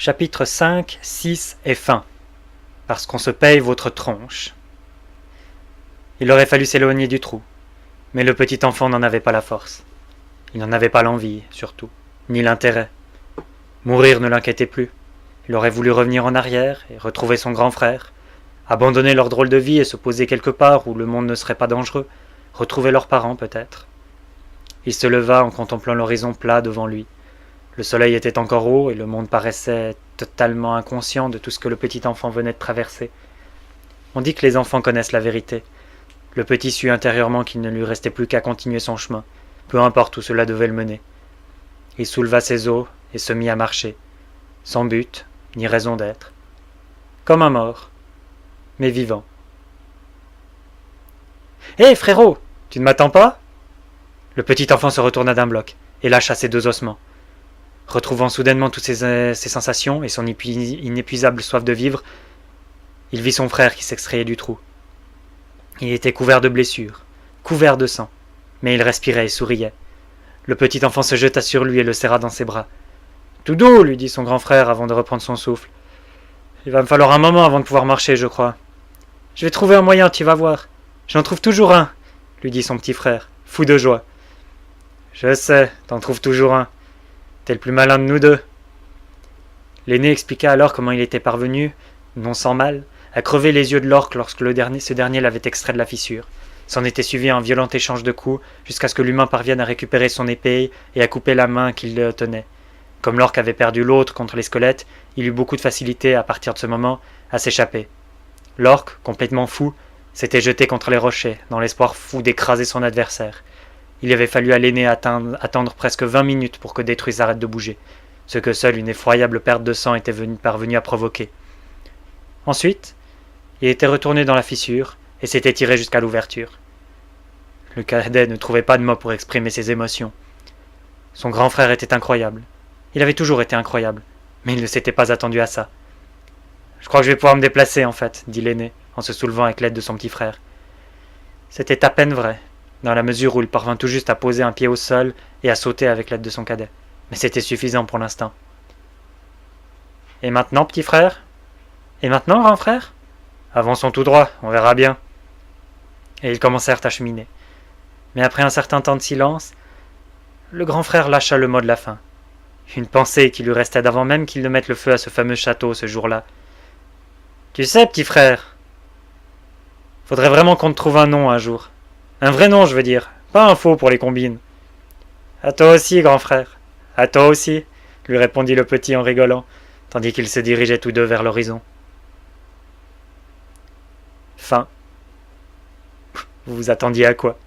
Chapitres 5, 6 et fin. Parce qu'on se paye votre tronche. Il aurait fallu s'éloigner du trou, mais le petit enfant n'en avait pas la force. Il n'en avait pas l'envie, surtout, ni l'intérêt. Mourir ne l'inquiétait plus. Il aurait voulu revenir en arrière et retrouver son grand frère, abandonner leur drôle de vie et se poser quelque part où le monde ne serait pas dangereux, retrouver leurs parents peut-être. Il se leva en contemplant l'horizon plat devant lui. Le soleil était encore haut et le monde paraissait totalement inconscient de tout ce que le petit enfant venait de traverser. On dit que les enfants connaissent la vérité. Le petit sut intérieurement qu'il ne lui restait plus qu'à continuer son chemin, peu importe où cela devait le mener. Il souleva ses os et se mit à marcher, sans but ni raison d'être, comme un mort, mais vivant. « Hé, frérot, tu ne m'attends pas ?» Le petit enfant se retourna d'un bloc et lâcha ses deux ossements. Retrouvant soudainement toutes ses sensations et son inépuisable soif de vivre, il vit son frère qui s'extrayait du trou. Il était couvert de blessures, couvert de sang, mais il respirait et souriait. Le petit enfant se jeta sur lui et le serra dans ses bras. « Tout doux, lui dit son grand frère avant de reprendre son souffle. « Il va me falloir un moment avant de pouvoir marcher, je crois. »« Je vais trouver un moyen, tu vas voir. J'en trouve toujours un, lui dit son petit frère, fou de joie. « Je sais, t'en trouves toujours un. T'es le plus malin de nous deux. » L'aîné expliqua alors comment il était parvenu, non sans mal, à crever les yeux de l'orque lorsque ce dernier l'avait extrait de la fissure. S'en était suivi un violent échange de coups, jusqu'à ce que l'humain parvienne à récupérer son épée et à couper la main qui le tenait. Comme l'orque avait perdu l'autre contre les squelettes, il eut beaucoup de facilité, à partir de ce moment, à s'échapper. L'orque, complètement fou, s'était jeté contre les rochers, dans l'espoir fou d'écraser son adversaire. Il avait fallu à l'aîné attendre presque 20 minutes pour que Détruise arrête de bouger, ce que seule une effroyable perte de sang était parvenue à provoquer. Ensuite, il était retourné dans la fissure et s'était tiré jusqu'à l'ouverture. Le cadet ne trouvait pas de mots pour exprimer ses émotions. Son grand frère était incroyable. Il avait toujours été incroyable, mais il ne s'était pas attendu à ça. « Je crois que je vais pouvoir me déplacer, en fait, » dit l'aîné, en se soulevant avec l'aide de son petit frère. C'était à peine vrai, dans la mesure où il parvint tout juste à poser un pied au sol et à sauter avec l'aide de son cadet. Mais c'était suffisant pour l'instant. « Et maintenant, petit frère ? Et maintenant, grand frère ? Avançons tout droit, on verra bien. » Et ils commencèrent à cheminer. Mais après un certain temps de silence, le grand frère lâcha le mot de la fin. Une pensée qui lui restait d'avant même qu'il ne mette le feu à ce fameux château ce jour-là. « Tu sais, petit frère, faudrait vraiment qu'on te trouve un nom un jour. Un vrai nom, je veux dire, pas un faux pour les combines. »« À toi aussi, grand frère, à toi aussi, » lui répondit le petit en rigolant, tandis qu'ils se dirigeaient tous deux vers l'horizon. Fin. Vous vous attendiez à quoi ?